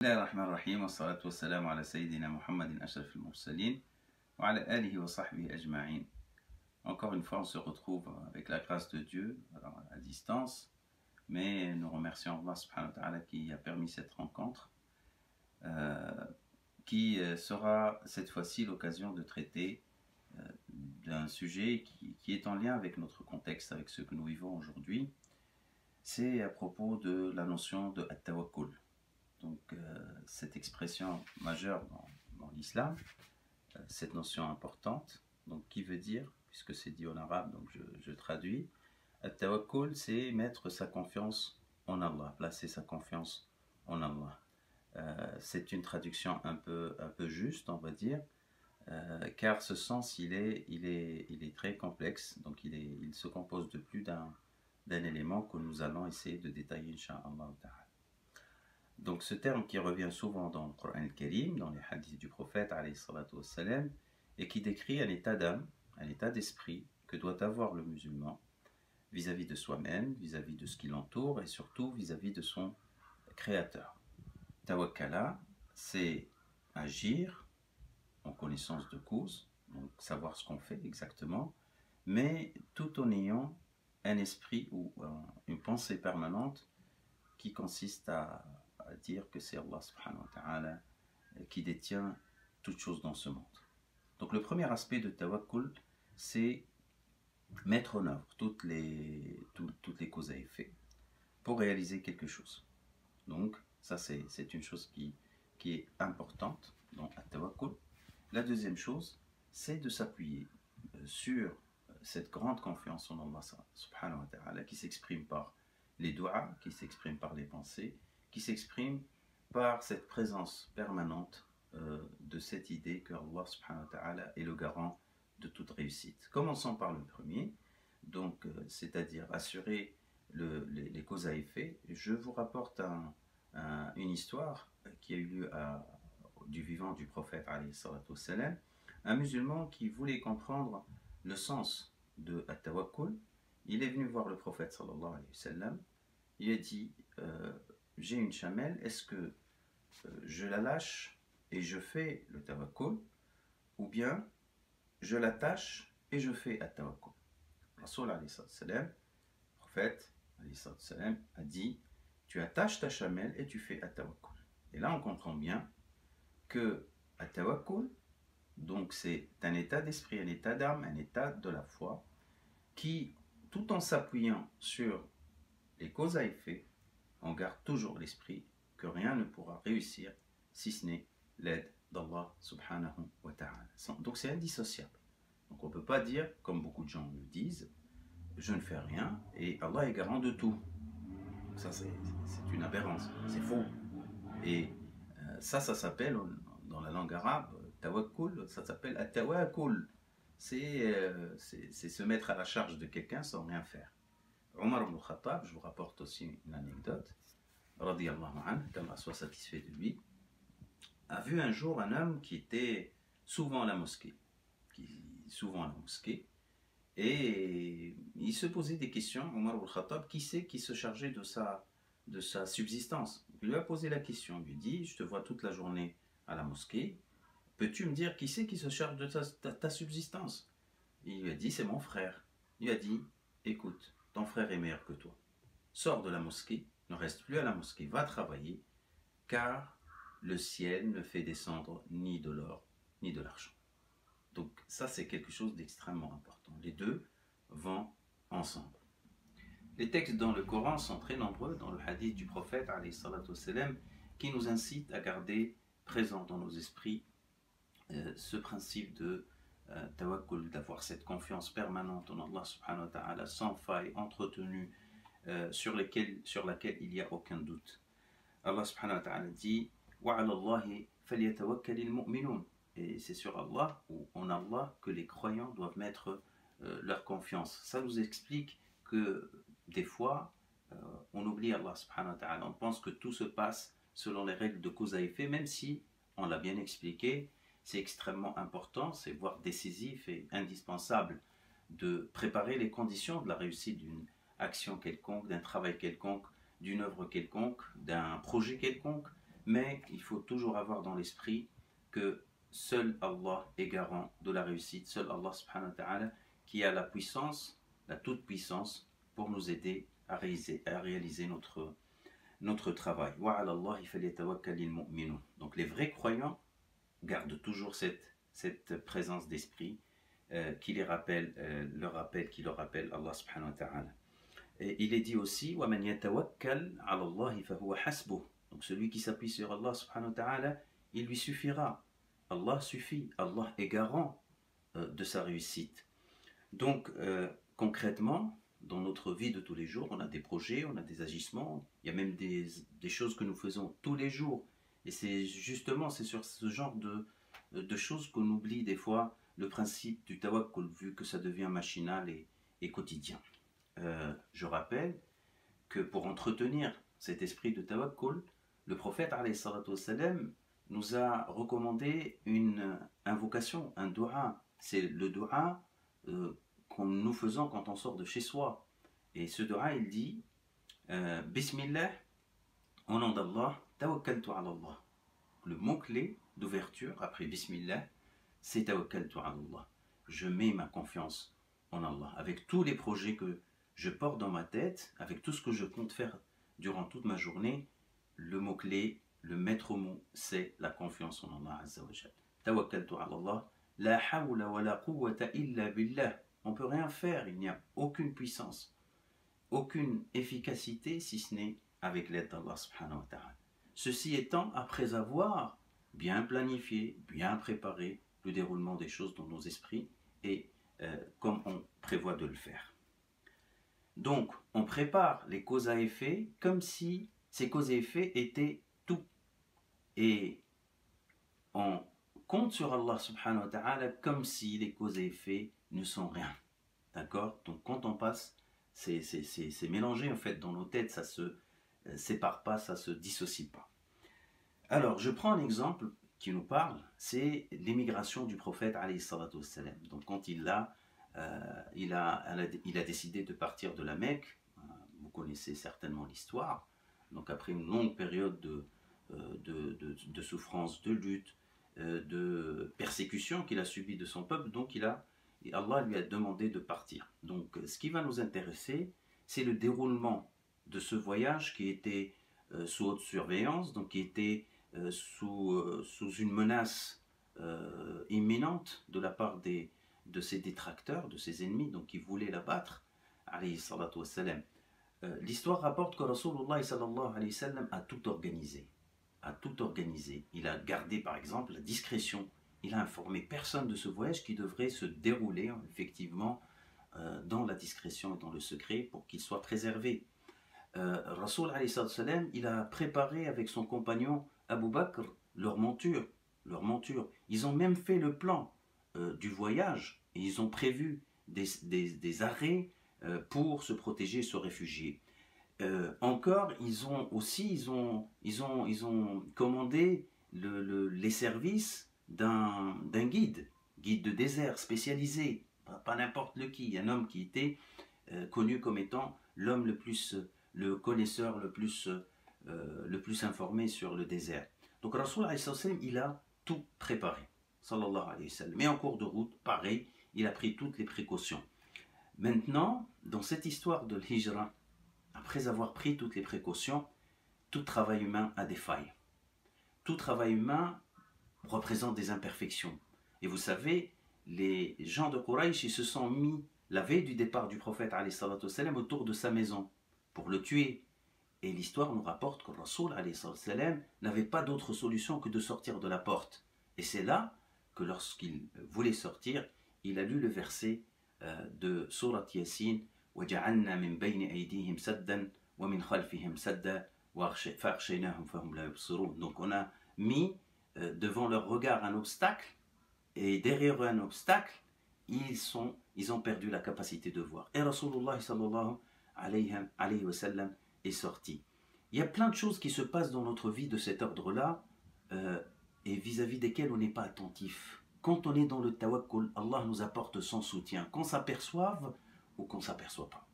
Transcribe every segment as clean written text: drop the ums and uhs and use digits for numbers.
الله الرحمن الرحيم والصلاة والسلام على سيدنا محمد أشرف المرسلين وعلى آله وصحبه أجمعين. Encore une fois, on se retrouve avec la grâce de Dieu, alors à distance, mais nous remercions Allah subhanahu wa ta'ala qui a permis cette rencontre, qui sera cette fois-ci l'occasion de traiter d'un sujet qui est en lien avec notre contexte, avec ce que nous vivons aujourd'hui. C'est à propos de la notion de at-tawakkul. Donc cette expression majeure dans l'islam, cette notion importante, donc qui veut dire, puisque c'est dit en arabe, donc je traduis, at-tawakkul, c'est mettre sa confiance en Allah, placer sa confiance en Allah. C'est une traduction un peu juste, on va dire, car ce sens il est très complexe, donc il se compose de plus d'un élément que nous allons essayer de détailler, incha'Allah ta'ala. Donc ce terme qui revient souvent dans le Coran al-Karim, dans les hadiths du prophète alayhi salatu wassalam, et qui décrit un état d'âme, un état d'esprit que doit avoir le musulman vis-à-vis de soi-même, vis-à-vis de ce qui l'entoure et surtout vis-à-vis de son créateur. Tawakkala, c'est agir en connaissance de cause, donc savoir ce qu'on fait exactement, mais tout en ayant un esprit ou une pensée permanente qui consiste à dire que c'est Allah subhanahu wa ta'ala qui détient toutes choses dans ce monde. Donc le premier aspect de tawakkul, c'est mettre en œuvre toutes les causes à effet pour réaliser quelque chose. Donc ça c'est une chose qui est importante dans le tawakkul. La deuxième chose, c'est de s'appuyer sur cette grande confiance en Allah subhanahu wa ta'ala qui s'exprime par les doigts, qui s'exprime par les pensées, qui s'exprime par cette présence permanente de cette idée que Allah subhanahu wa ta'ala est le garant de toute réussite. Commençons par le premier, donc c'est-à-dire assurer les causes à effet. Je vous rapporte une histoire qui a eu lieu du vivant du prophète alayhi salatu wassalam, un musulman qui voulait comprendre le sens de at-tawakkul. Il est venu voir le prophète sallallahu alayhi wa sallam. Il a dit j'ai une chamelle, est-ce que je la lâche et je fais le tawakkul, ou bien je l'attache et je fais at-tawakkul? Rasoul alayhi salam, le prophète alayhi salam, a dit tu attaches ta chamelle et tu fais at-tawakkul. Et là on comprend bien que at-tawakkul, donc c'est un état d'esprit, un état d'âme, un état de la foi qui, tout en s'appuyant sur les causes à effet, on garde toujours l'esprit que rien ne pourra réussir si ce n'est l'aide d'Allah subhanahu wa ta'ala. Donc c'est indissociable. Donc on ne peut pas dire, comme beaucoup de gens le disent, je ne fais rien et Allah est garant de tout. Ça c'est une aberrance, c'est faux. Et ça s'appelle dans la langue arabe, tawakkul, ça s'appelle at-tawakkul. C'est se mettre à la charge de quelqu'un sans rien faire. Omar ibn Khattab, je vous rapporte aussi une anecdote, radiyallahu anhu, qu'Allah soit satisfait de lui, a vu un jour un homme qui était souvent à la mosquée, et il se posait des questions, Omar ibn Khattab, qui c'est qui se chargeait de sa subsistance. Il lui a posé la question, il lui dit, je te vois toute la journée à la mosquée, peux-tu me dire qui c'est qui se charge de ta subsistance? Il lui a dit, c'est mon frère. Il lui a dit, écoute, ton frère est meilleur que toi. Sors de la mosquée, ne reste plus à la mosquée, va travailler, car le ciel ne fait descendre ni de l'or, ni de l'argent. Donc ça, c'est quelque chose d'extrêmement important. Les deux vont ensemble. Les textes dans le Coran sont très nombreux, dans le hadith du prophète, alayhi salatu wassalam, qui nous incitent à garder présent dans nos esprits ce principe de tawakkul, d'avoir cette confiance permanente en Allah subhanahu wa ta'ala, sans faille, entretenue, sur laquelle il n'y a aucun doute. Allah subhanahu wa ta'ala dit wa 'ala Allahi falyatawakkalil mu'minun, et c'est sur Allah ou en Allah que les croyants doivent mettre leur confiance. Ça nous explique que des fois on oublie Allah subhanahu wa ta'ala, on pense que tout se passe selon les règles de cause à effet, même si on l'a bien expliqué, c'est extrêmement important, c'est voire décisif et indispensable de préparer les conditions de la réussite d'une action quelconque, d'un travail quelconque, d'une œuvre quelconque, d'un projet quelconque. mais il faut toujours avoir dans l'esprit que seul Allah est garant de la réussite, seul Allah subhanahu wa ta'ala qui a la puissance, la toute puissance pour nous aider à réaliser notre travail. Donc les vrais croyants gardent toujours cette présence d'esprit qui les rappelle, qui leur rappelle Allah subhanahu wa ta'ala. Et il est dit aussi وَمَنْ يَتَوَكَّلْ عَلَى اللَّهِ فَهُوَ حَسْبُهُ. Donc celui qui s'appuie sur Allah subhanahu wa ta'ala, il lui suffira. Allah suffit, Allah est garant de sa réussite. Donc concrètement, dans notre vie de tous les jours, on a des projets, on a des agissements, il y a même des choses que nous faisons tous les jours. Et c'est justement, c'est sur ce genre de choses qu'on oublie des fois le principe du tawakkul, vu que ça devient machinal et quotidien. Je rappelle que pour entretenir cet esprit de tawakkul, le prophète alayhi salatu wassalam, nous a recommandé une invocation, un dua. C'est le dua que nous faisons quand on sort de chez soi. Et ce dua, il dit Bismillah, au nom d'Allah, tawakkaltu ala Allah. Le mot-clé d'ouverture après Bismillah, c'est tawakkaltu ala Allah. Je mets ma confiance en Allah. Avec tous les projets que je porte dans ma tête, avec tout ce que je compte faire durant toute ma journée, le mot-clé, le maître mot, c'est la confiance en Allah Azza wa Jal. Tawakkaltu ala Allah, la hawla wa la quwwata illa billah. On ne peut rien faire, il n'y a aucune puissance, aucune efficacité, si ce n'est avec l'aide d'Allah subhanahu wa ta'ala. Ceci étant, après avoir bien planifié, bien préparé le déroulement des choses dans nos esprits et comme on prévoit de le faire. Donc, on prépare les causes à effet comme si ces causes à effet étaient tout. Et on compte sur Allah subhanahu wa ta'ala comme si les causes à effet ne sont rien. D'accord? Donc, quand on passe, c'est mélangé en fait dans nos têtes, ça se sépare pas, ça se dissocie pas. Alors, je prends un exemple qui nous parle, c'est l'émigration du prophète alayhi salatu wassalam. Donc, quand il a décidé de partir de la Mecque, vous connaissez certainement l'histoire, donc après une longue période de souffrance, de lutte, de persécution qu'il a subie de son peuple, donc Allah lui a demandé de partir. Donc ce qui va nous intéresser, c'est le déroulement de ce voyage qui était sous haute surveillance, donc qui était sous une menace imminente de la part de ses détracteurs, de ses ennemis, donc qui voulaient l'abattre, alayhi salatu wassalam. L'histoire rapporte que Rasulullah sallallahu alayhi wa sallam a tout organisé. Il a gardé par exemple la discrétion. Il a informé personne de ce voyage qui devrait se dérouler effectivement dans la discrétion et dans le secret pour qu'il soit préservé. Rasul alayhi sallam, il a préparé avec son compagnon Abu Bakr leur monture. Ils ont même fait le plan du voyage et ils ont prévu des arrêts pour se protéger et se réfugier. Encore, ils ont commandé les services d'un guide de désert spécialisé, pas n'importe lequel, un homme qui était connu comme étant l'homme le connaisseur le plus informé sur le désert. Donc Rasul alayhi sallam, il a tout préparé, sallallahu alayhi wa sallam. Mais en cours de route, pareil, il a pris toutes les précautions. Maintenant, dans cette histoire de l'Hijra, après avoir pris toutes les précautions, tout travail humain a des failles. Tout travail humain représente des imperfections. Et vous savez, les gens de Quraysh, ils se sont mis la veille du départ du prophète alayhi salatu wassalam, autour de sa maison pour le tuer. Et l'histoire nous rapporte que Rasoul alayhi salatu n'avait pas d'autre solution que de sortir de la porte. Et c'est là que lorsqu'il voulait sortir, il a lu le verset de Surat Yasin وَجَعَلْنَا مِنْ بَيْنِ أَيْدِيهِمْ سَدًّا وَمِنْ خَلْفِهِمْ سَدًّا فَأَغْشَيْنَاهُمْ فَهُمْ لَا يُبْصِرُونَ. Donc on a mis devant leur regard un obstacle et derrière eux un obstacle, ils ont perdu la capacité de voir. Et Rasulullah sallallahu alayhi wa sallam est sorti. Il y a plein de choses qui se passent dans notre vie de cet ordre-là et vis-à-vis desquelles on n'est pas attentif. Quand on est dans le tawakkul, Allah nous apporte son soutien, qu'on s'aperçoive ou qu'on ne s'aperçoit pas.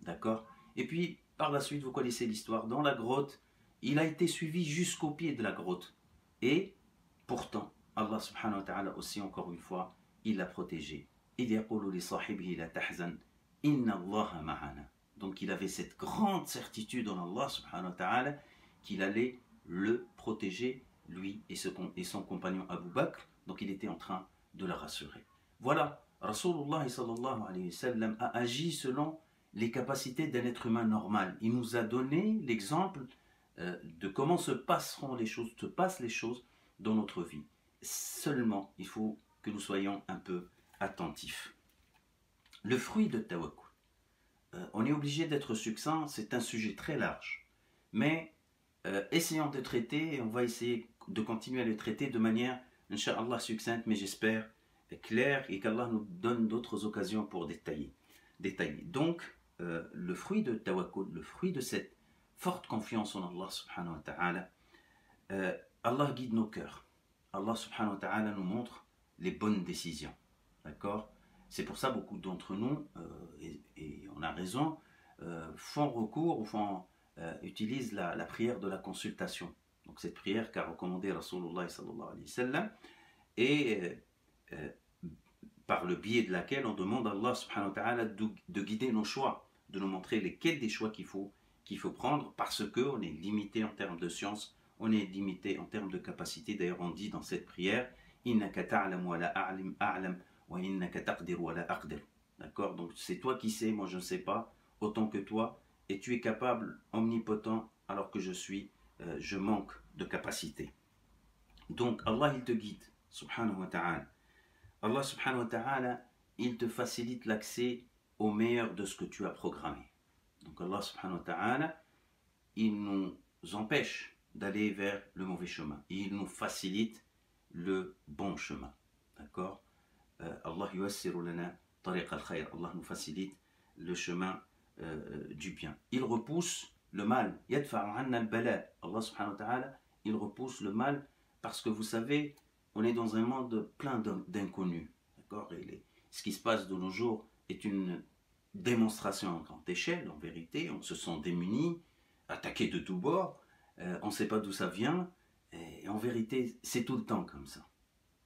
D'accord? Et puis, par la suite, vous connaissez l'histoire. Dans la grotte, Il a été suivi jusqu'au pied de la grotte. Et pourtant, Allah subhanahu wa ta'ala aussi, encore une fois, il l'a protégé. إِذْ يَقُولُ لِصَاحِبِهِ لَا تَحْزَنْ إِنَّ اللَّهَ مَعَنَا. Donc il avait cette grande certitude en Allah subhanahu wa ta'ala qu'il allait le protéger, lui et son compagnon Abu Bakr. Donc il était en train de le rassurer. Voilà, Rasulullah sallallahu alayhi wa sallam a agi selon les capacités d'un être humain normal. Il nous a donné l'exemple de comment se passent les choses dans notre vie. Seulement, il faut que nous soyons un peu attentifs. Le fruit de tawakkul. On est obligé d'être succinct, c'est un sujet très large. Mais essayons de traiter, on va essayer de continuer à le traiter de manière, Inch'Allah, succincte, mais j'espère claire, et qu'Allah nous donne d'autres occasions pour détailler. Donc, le fruit de tawakkul, le fruit de cette forte confiance en Allah subhanahu wa ta'ala, Allah guide nos cœurs. Allah subhanahu wa ta'ala nous montre les bonnes décisions. D'accord? C'est pour ça beaucoup d'entre nous, et on a raison, font recours ou utilisent la prière de la consultation. Donc cette prière qu'a recommandée Rasulullah sallallahu alayhi wa sallam, et par le biais de laquelle on demande à Allah subhanahu wa ta'ala de guider nos choix, de nous montrer lesquels des choix qu'il faut prendre, parce qu'on est limité en termes de science, on est limité en termes de capacité. D'ailleurs on dit dans cette prière « Innaka ta'lam wa la a'lam wa innaka taqdir wa la aqdir ». D'accord? Donc c'est toi qui sais, moi je ne sais pas autant que toi, et tu es capable, omnipotent, alors que je manque de capacité. Donc Allah il te guide, subhanahu wa ta'ala. Allah subhanahu wa ta'ala, il te facilite l'accès au meilleur de ce que tu as programmé. Donc Allah subhanahu wa ta'ala, il nous empêche d'aller vers le mauvais chemin. Il nous facilite le bon chemin. D'accord? Allah yuassiru lana tariq al-khayr. Allah nous facilite le chemin du bien. Il repousse le mal. Yadfa'u 'anna al-bala. Allah subhanahu wa ta'ala, il repousse le mal parce que vous savez, on est dans un monde plein d'inconnus. D'accord? Ce qui se passe de nos jours est une démonstration à grande échelle. En vérité, on se sent démunis, attaqués de tous bords. On ne sait pas d'où ça vient. Et en vérité, c'est tout le temps comme ça.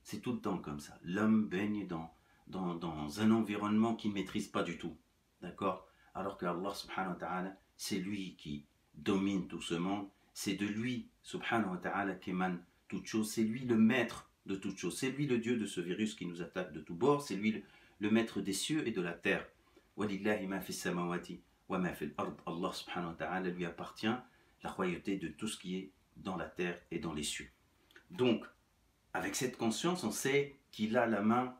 C'est tout le temps comme ça. L'homme baigne dans un environnement qu'il ne maîtrise pas du tout. D'accord? Alors que Allah subhanahu wa ta'ala, c'est lui qui domine tout ce monde. C'est de lui, subhanahu wa ta'ala, qu'émane toute chose. C'est lui le maître de toute chose. C'est lui le Dieu de ce virus qui nous attaque de tous bords. C'est lui le maître des cieux et de la terre. Walillahi ma fi samawati wa ma fi al-ard. Allah subhanahu wa ta'ala lui appartient la royauté de tout ce qui est dans la terre et dans les cieux. Donc, avec cette conscience, on sait qu'il a la main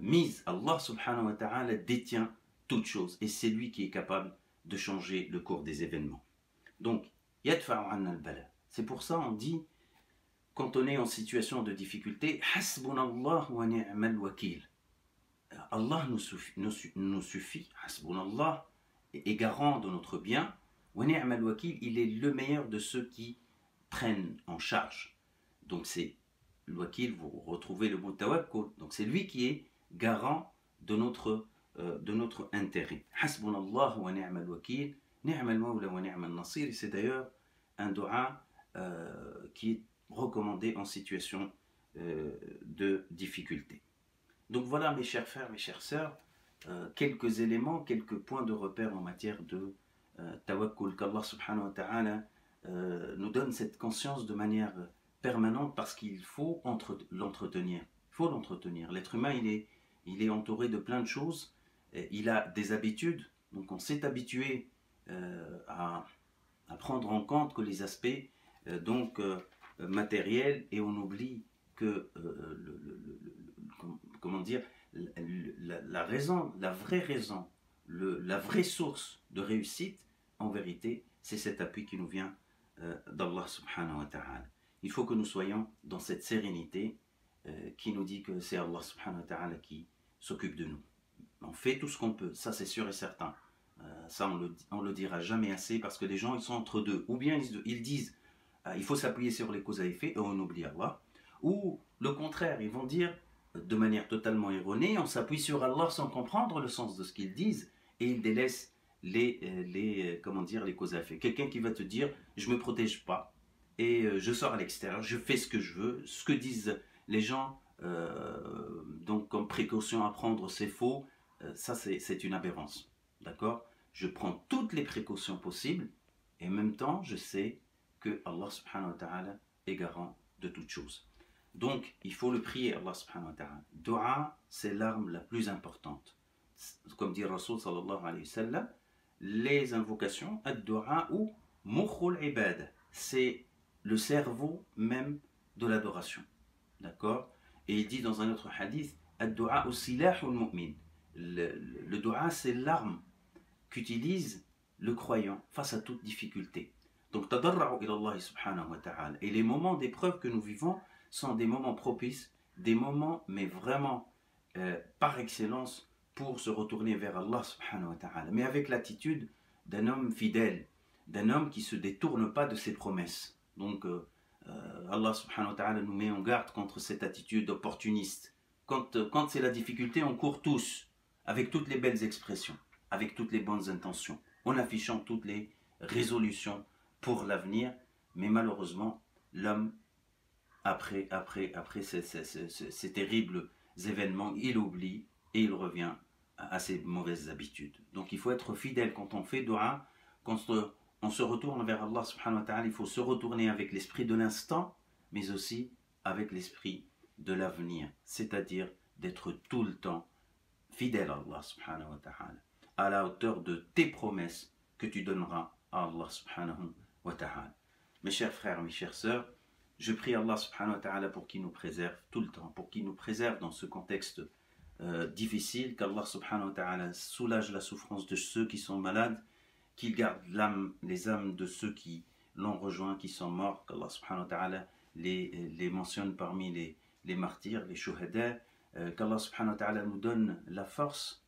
mise. Allah subhanahu wa ta'ala détient toute chose. Et c'est lui qui est capable de changer le cours des événements. Donc, yadfa'u 'anna al-bala. C'est pour ça on dit, quand on est en situation de difficulté, hasbunallah wa ni'mal wakil. Allah nous suffit. Hasbunallah est garant de notre bien. Wa ni'mal wakil, il est le meilleur de ceux qui prennent en charge. Donc c'est le wakil, vous retrouvez le mot tawakkul. Donc c'est lui qui est garant de notre intérêt. Hasbunallah wa ni'mal wakil, ni'mal mawla wa ni'mal nasir. Et c'est d'ailleurs un dua qui est recommandé en situation de difficulté. Donc voilà mes chers frères, mes chères sœurs, quelques éléments, quelques points de repère en matière de tawakkul, qu'Allah subhanahu wa ta'ala nous donne cette conscience de manière permanente, parce qu'il faut l'entretenir. Il faut l'entretenir. L'être humain, il est entouré de plein de choses, il a des habitudes, donc on s'est habitué à prendre en compte que les aspects matériels, et on oublie que comment dire, la raison, la vraie raison, la vraie source de réussite, en vérité, c'est cet appui qui nous vient d'Allah subhanahu wa ta'ala. Il faut que nous soyons dans cette sérénité qui nous dit que c'est Allah subhanahu wa ta'ala qui s'occupe de nous. On fait tout ce qu'on peut, ça c'est sûr et certain. Ça on le dira jamais assez, parce que les gens ils sont entre deux. Ou bien ils disent il faut s'appuyer sur les causes à effet et on oublie Allah. Ou le contraire, ils vont dire de manière totalement erronée, on s'appuie sur Allah sans comprendre le sens de ce qu'ils disent, et ils délaissent comment dire, les causes à effet. Quelqu'un qui va te dire, je ne me protège pas et je sors à l'extérieur, je fais ce que je veux, ce que disent les gens, donc comme précaution à prendre, c'est faux, ça c'est une aberrance, d'accord? Je prends toutes les précautions possibles et en même temps, je sais que Allah subhanahu wa ta'ala est garant de toutes choses. Donc, il faut le prier, Allah subhanahu wa ta'ala. Dua, c'est l'arme la plus importante. Comme dit Rasul sallallahu alayhi wa sallam, les invocations, ad-dua ou mukhul ibad, c'est le cerveau même de l'adoration. D'accord? Et il dit dans un autre hadith, ad-dua ou silahul mu'min. Le dua, c'est l'arme qu'utilise le croyant face à toute difficulté. Donc, tadarra'u ila Allah subhanahu wa ta'ala. Et les moments d'épreuve que nous vivons sont des moments propices, des moments, mais vraiment par excellence, pour se retourner vers Allah subhanahu wa ta'ala. Mais avec l'attitude d'un homme fidèle, d'un homme qui ne se détourne pas de ses promesses. Donc, Allah subhanahu wa ta'ala nous met en garde contre cette attitude opportuniste. Quand c'est la difficulté, on court tous, avec toutes les belles expressions, avec toutes les bonnes intentions, en affichant toutes les résolutions pour l'avenir, mais malheureusement, l'homme, après ces terribles événements, il oublie et il revient à ses mauvaises habitudes. Donc il faut être fidèle quand on fait dua, quand on se retourne vers Allah subhanahu wa ta'ala, il faut se retourner avec l'esprit de l'instant, mais aussi avec l'esprit de l'avenir, c'est-à-dire d'être tout le temps fidèle à Allah subhanahu wa ta'ala, à la hauteur de tes promesses que tu donneras à Allah subhanahu wa ta'ala. Mes chers frères, mes chères sœurs, je prie Allah subhanahu wa ta'ala pour qu'il nous préserve tout le temps, pour qu'il nous préserve dans ce contexte difficile, qu'Allah subhanahu wa ta'ala soulage la souffrance de ceux qui sont malades, qu'il garde les âmes de ceux qui l'ont rejoint, qui sont morts, qu'Allah subhanahu wa ta'ala les mentionne parmi les martyrs, les shuhada, qu'Allah subhanahu wa ta'ala nous donne la force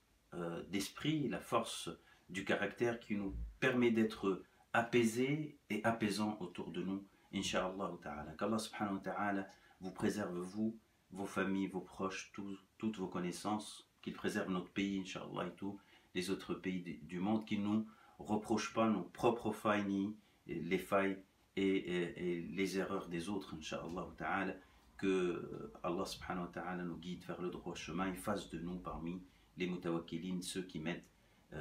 d'esprit, la force du caractère qui nous permet d'être apaisés et apaisants autour de nous, Inch'Allah ta'ala. Qu'Allah subhanahu wa ta'ala vous préserve, vous, vos familles, vos proches, toutes vos connaissances, qu'il préserve notre pays, Inch'Allah, et tous les autres pays du monde, qu'il ne nous reproche pas nos propres failles, ni les failles et les erreurs des autres, Inch'Allah ta'ala. Que Allah subhanahu wa ta'ala nous guide vers le droit chemin et fasse de nous parmi les mutawakkilin, ceux qui mettent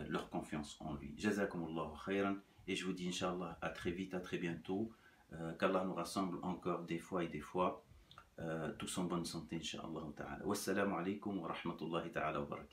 leur confiance en lui. Jazakumullahu khayran, et je vous dis Inch'Allah à très vite, à très bientôt, qu'Allah nous rassemble encore des fois et des fois, tous en bonne santé Inch'Allah ta'ala. Wassalamu alaikum wa rahmatullahi ta'ala wa barakatuh.